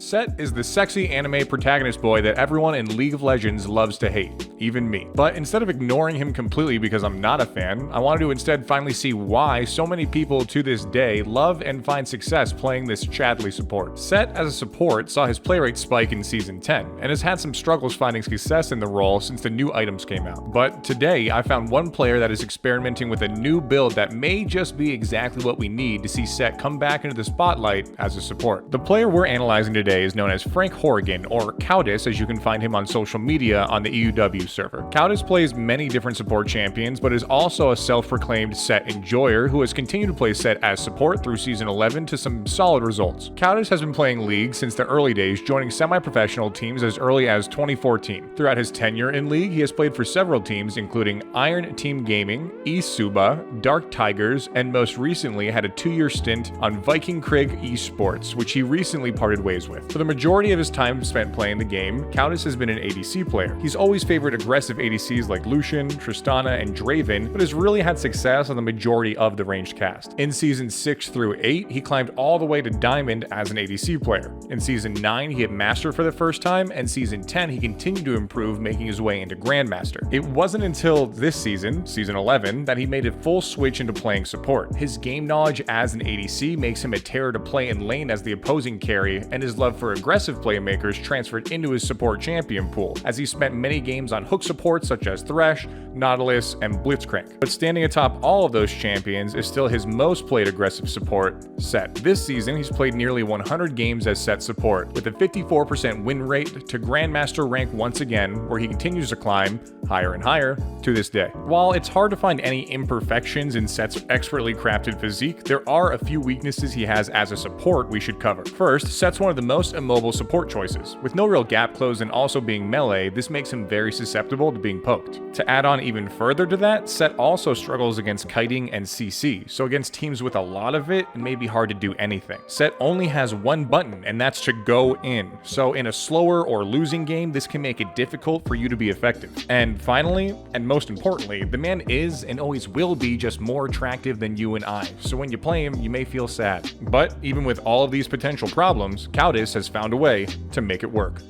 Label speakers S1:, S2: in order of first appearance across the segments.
S1: Sett is the sexy anime protagonist boy that everyone in League of Legends loves to hate, even me. But instead of ignoring him completely because I'm not a fan, I wanted to instead finally see why so many people to this day love and find success playing this Chadley support. Sett as a support saw his play rate spike in Season 10, and has had some struggles finding success in the role since the new items came out. But today, I found one player that is experimenting with a new build that may just be exactly what we need to see Sett come back into the spotlight as a support. The player we're analyzing today is known as Frank Horrigan, or Countess as you can find him on social media on the EUW server. Countess plays many different support champions, but is also a self-proclaimed Sett enjoyer who has continued to play Sett as support through Season 11 to some solid results. Countess has been playing League since the early days, joining semi-professional teams as early as 2014. Throughout his tenure in League, he has played for several teams including Iron Team Gaming, eSuba, Dark Tigers, and most recently had a 2-year stint on Viking Krieg Esports, which he recently parted ways with. For the majority of his time spent playing the game, Countess has been an ADC player. He's always favored aggressive ADCs like Lucian, Tristana, and Draven, but has really had success on the majority of the ranged cast. In Seasons 6 through 8, he climbed all the way to Diamond as an ADC player. In Season 9, he hit Master for the first time, and Season 10, he continued to improve, making his way into Grandmaster. It wasn't until this season, Season 11, that he made a full switch into playing support. His game knowledge as an ADC makes him a terror to play in lane as the opposing carry, and his love for aggressive playmakers transferred into his support champion pool, as he spent many games on hook supports such as Thresh, Nautilus, and Blitzcrank. But standing atop all of those champions is still his most played aggressive support, Sett. This season, he's played nearly 100 games as Sett support, with a 54% win rate to Grandmaster rank once again, where he continues to climb higher and higher to this day. While it's hard to find any imperfections in Sett's expertly crafted physique, there are a few weaknesses he has as a support we should cover. First, Sett's one of the most immobile support choices. With no real gap close and also being melee, this makes him very susceptible to being poked. To add on even further to that, Sett also struggles against kiting and CC, so against teams with a lot of it may be hard to do anything. Sett only has one button, and that's to go in, so in a slower or losing game, this can make it difficult for you to be effective. And finally, and most importantly, the man is and always will be just more attractive than you and I, so when you play him, you may feel sad. But even with all of these potential problems, Countess has found a way to make it work.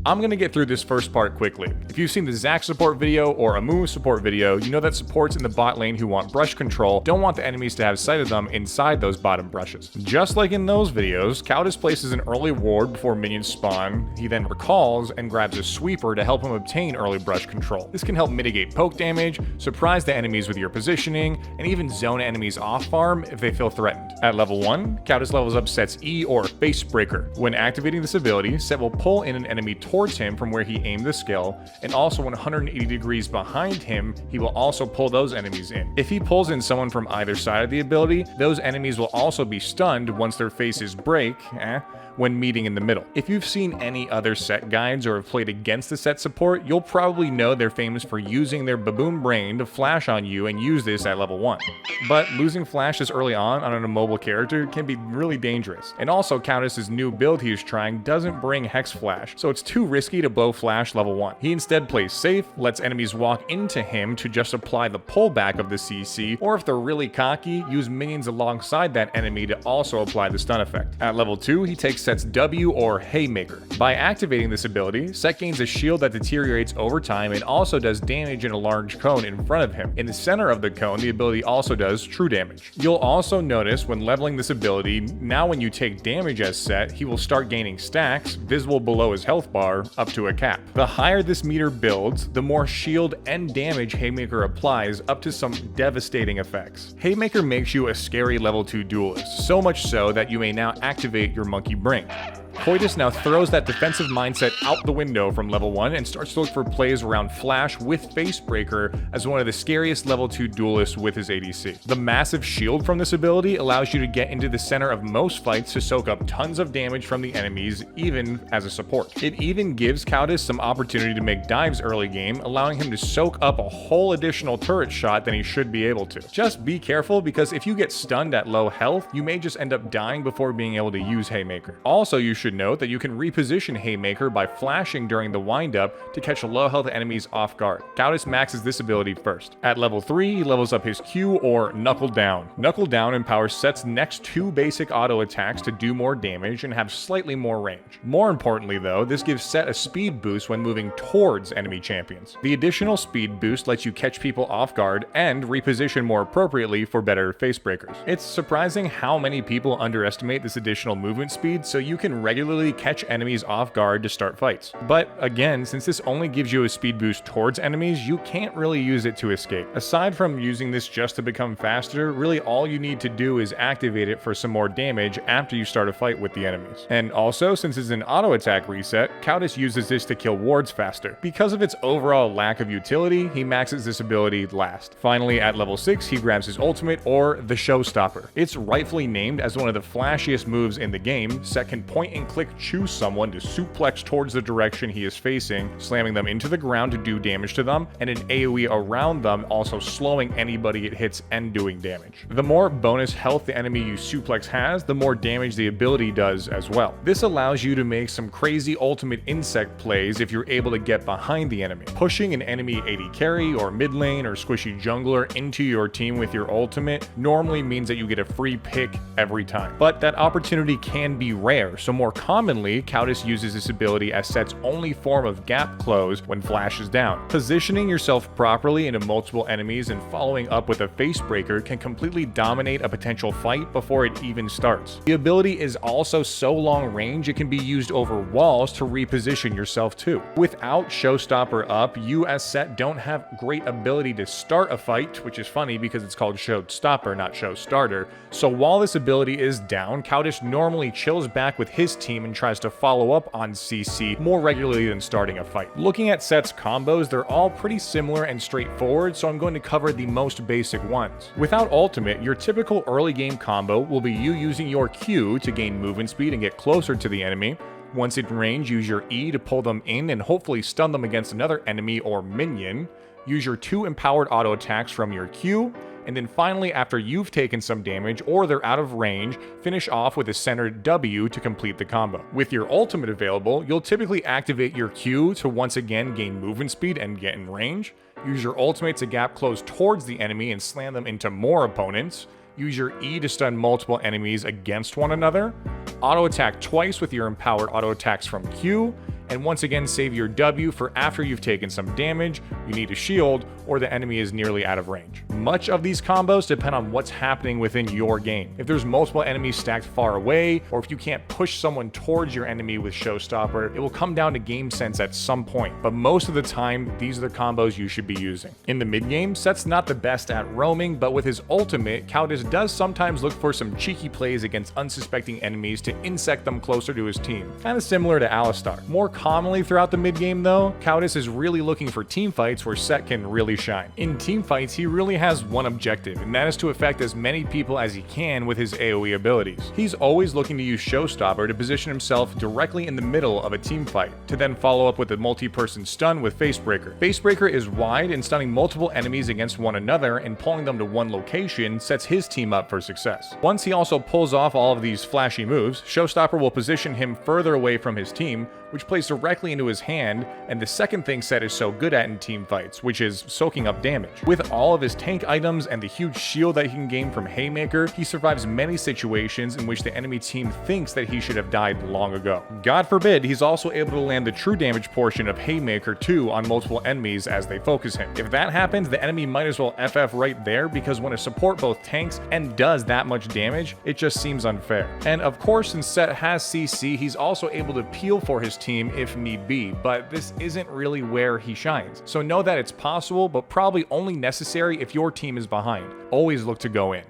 S1: I'm gonna get through this first part quickly. If you've seen the Zac support video or a Moo support video, you know that supports in the bot lane who want brush control don't want the enemies to have sight of them inside those bottom brushes. Just like in those videos, Countess places an early ward before minions spawn. He then recalls and grabs a sweeper to help him obtain early brush control. This can help mitigate poke damage, surprise the enemies with your positioning, and even zone enemies off farm if they feel threatened. At level 1, Countess levels up Sett's E or Face Breaker. When activating this ability, Sett will pull in an enemy towards him from where he aimed the skill, and also 180 degrees behind him, he will also pull those enemies in. If he pulls in someone from either side of the ability, those enemies will also be stunned once their faces break, when meeting in the middle. If you've seen any other Sett guides or have played against the Sett support, you'll probably know they're famous for using their baboon brain to flash on you and use this at level 1. But losing flash this early on an immobile character can be really dangerous. And also, Countess's new build he is trying doesn't bring Hex Flash, so it's too risky to blow flash level 1. He instead plays safe, lets enemies walk into him to just apply the pullback of the CC, or if they're really cocky, use minions alongside that enemy to also apply the stun effect. At level 2, he takes Sett's W or Haymaker. By activating this ability, Sett gains a shield that deteriorates over time and also does damage in a large cone in front of him. In the center of the cone, the ability also does true damage. You'll also notice when leveling this ability, now when you take damage as Sett, he will start gaining stacks, visible below his health bar, up to a cap. The higher this meter builds, the more shield and damage Haymaker applies, up to some devastating effects. Haymaker makes you a scary level 2 duelist, so much so that you may now activate your monkey brain. Coitus now throws that defensive mindset out the window from level 1 and starts to look for plays around Flash with Facebreaker as one of the scariest level 2 duelists with his ADC. The massive shield from this ability allows you to get into the center of most fights to soak up tons of damage from the enemies, even as a support. It even gives Countess some opportunity to make dives early game, allowing him to soak up a whole additional turret shot than he should be able to. Just be careful, because if you get stunned at low health, you may just end up dying before being able to use Haymaker. Also, you should note that you can reposition Haymaker by flashing during the windup to catch low health enemies off guard. Countess maxes this ability first. At level 3, he levels up his Q or Knuckle Down. Knuckle Down empowers Sett's next 2 basic auto attacks to do more damage and have slightly more range. More importantly though, this gives Sett a speed boost when moving towards enemy champions. The additional speed boost lets you catch people off guard and reposition more appropriately for better face breakers. It's surprising how many people underestimate this additional movement speed, so you can regularly catch enemies off guard to start fights. But again, since this only gives you a speed boost towards enemies, you can't really use it to escape. Aside from using this just to become faster, really all you need to do is activate it for some more damage after you start a fight with the enemies. And also, since it's an auto attack reset, Countess uses this to kill wards faster. Because of its overall lack of utility, he maxes this ability last. Finally, at level 6, he grabs his ultimate, or the Showstopper. It's rightfully named as one of the flashiest moves in the game. Sett can point and click choose someone to suplex towards the direction he is facing, slamming them into the ground to do damage to them, and an AoE around them, also slowing anybody it hits and doing damage. The more bonus health the enemy you suplex has, the more damage the ability does as well. This allows you to make some crazy ultimate insect plays if you're able to get behind the enemy. Pushing an enemy AD carry or mid lane or squishy jungler into your team with your ultimate normally means that you get a free pick every time. But that opportunity can be rare, so more commonly, Countess uses this ability as Sett's only form of gap close when flash is down. Positioning yourself properly into multiple enemies and following up with a face breaker can completely dominate a potential fight before it even starts. The ability is also so long range it can be used over walls to reposition yourself too. Without Showstopper up, you as Sett don't have great ability to start a fight, which is funny because it's called Showstopper, not Showstarter. So while this ability is down, Countess normally chills back with his team and tries to follow up on CC more regularly than starting a fight. Looking at Sett's combos, they're all pretty similar and straightforward, so I'm going to cover the most basic ones. Without ultimate, your typical early game combo will be you using your Q to gain movement speed and get closer to the enemy. Once in range, use your E to pull them in and hopefully stun them against another enemy or minion. Use your 2 empowered auto attacks from your Q, and then finally, after you've taken some damage or they're out of range, finish off with a centered W to complete the combo. With your ultimate available, you'll typically activate your Q to once again gain movement speed and get in range. Use your ultimate to gap close towards the enemy and slam them into more opponents. Use your E to stun multiple enemies against one another. Auto attack twice with your empowered auto attacks from Q. And once again, save your W for after you've taken some damage, you need a shield, or the enemy is nearly out of range. Much of these combos depend on what's happening within your game. If there's multiple enemies stacked far away, or if you can't push someone towards your enemy with Showstopper, it will come down to game sense at some point. But most of the time, these are the combos you should be using. In the mid game, Sett's not the best at roaming, but with his ultimate, Countess does sometimes look for some cheeky plays against unsuspecting enemies to insect them closer to his team. Kind of similar to Alistar. More commonly throughout the mid game though, Countess is really looking for team fights where Sett can really shine. In team fights, he really has one objective, and that is to affect as many people as he can with his AoE abilities. He's always looking to use Showstopper to position himself directly in the middle of a team fight, to then follow up with a multi-person stun with Facebreaker. Facebreaker is wide, and stunning multiple enemies against one another and pulling them to one location sets his team up for success. Once he also pulls off all of these flashy moves, Showstopper will position him further away from his team, which plays directly into his hand, and the second thing Sett is so good at in team fights, which is soaking up damage. With all of his tank items and the huge shield that he can gain from Haymaker, he survives many situations in which the enemy team thinks that he should have died long ago. God forbid, he's also able to land the true damage portion of Haymaker too on multiple enemies as they focus him. If that happens, the enemy might as well FF right there, because when a support both tanks and does that much damage, it just seems unfair. And of course, since Sett has CC, he's also able to peel for his team if need be, but this isn't really where he shines. So know that it's possible, but probably only necessary if your team is behind. Always look to go in.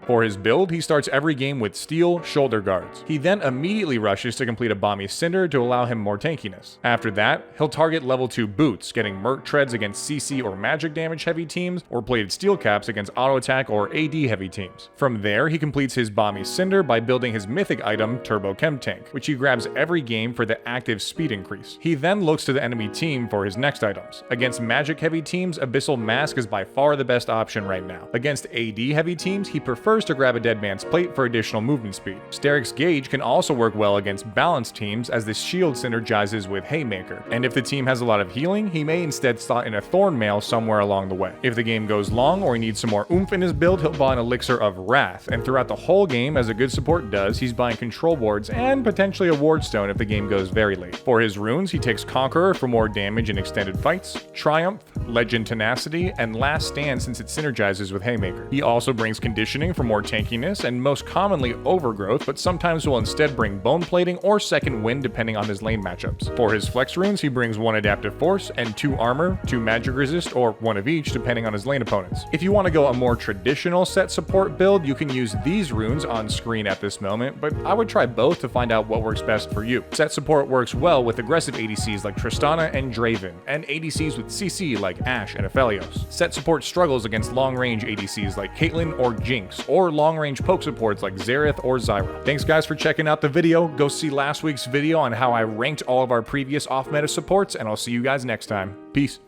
S1: For his build, he starts every game with steel shoulder guards. He then immediately rushes to complete a Bomby Cinder to allow him more tankiness. After that, he'll target level 2 boots, getting Merc Treads against CC or magic damage heavy teams, or plated steel caps against auto attack or AD heavy teams. From there, he completes his Bomby Cinder by building his mythic item Turbo Chem Tank, which he grabs every game for the active speed increase. He then looks to the enemy team for his next items. Against magic heavy teams, Abyssal Mask is by far the best option right now. Against AD heavy teams, he prefers to grab a Dead Man's Plate for additional movement speed. Steric's Gauge can also work well against balanced teams as the shield synergizes with Haymaker, and if the team has a lot of healing, he may instead slot in a Thorn Mail somewhere along the way. If the game goes long or he needs some more oomph in his build, he'll buy an Elixir of Wrath, and throughout the whole game, as a good support does, he's buying control boards and potentially a Ward Stone if the game goes very late. For his runes, he takes Conqueror for more damage in extended fights, Triumph, Legend Tenacity, and Last Stand since it synergizes with Haymaker. He also brings Conditioning for more tankiness, and most commonly Overgrowth, but sometimes will instead bring Bone Plating or Second Wind depending on his lane matchups. For his flex runes, he brings 1 Adaptive Force and 2 Armor, 2 Magic Resist, or 1 of each depending on his lane opponents. If you want to go a more traditional Sett Support build, you can use these runes on screen at this moment, but I would try both to find out what works best for you. Sett Support works well with aggressive ADCs like Tristana and Draven, and ADCs with CC like Ashe and Aphelios. Sett Support struggles against long-range ADCs like Caitlyn or Jinx, or long-range poke supports like Xerath or Zyra. Thanks guys for checking out the video. Go see last week's video on how I ranked all of our previous off-meta supports, and I'll see you guys next time. Peace.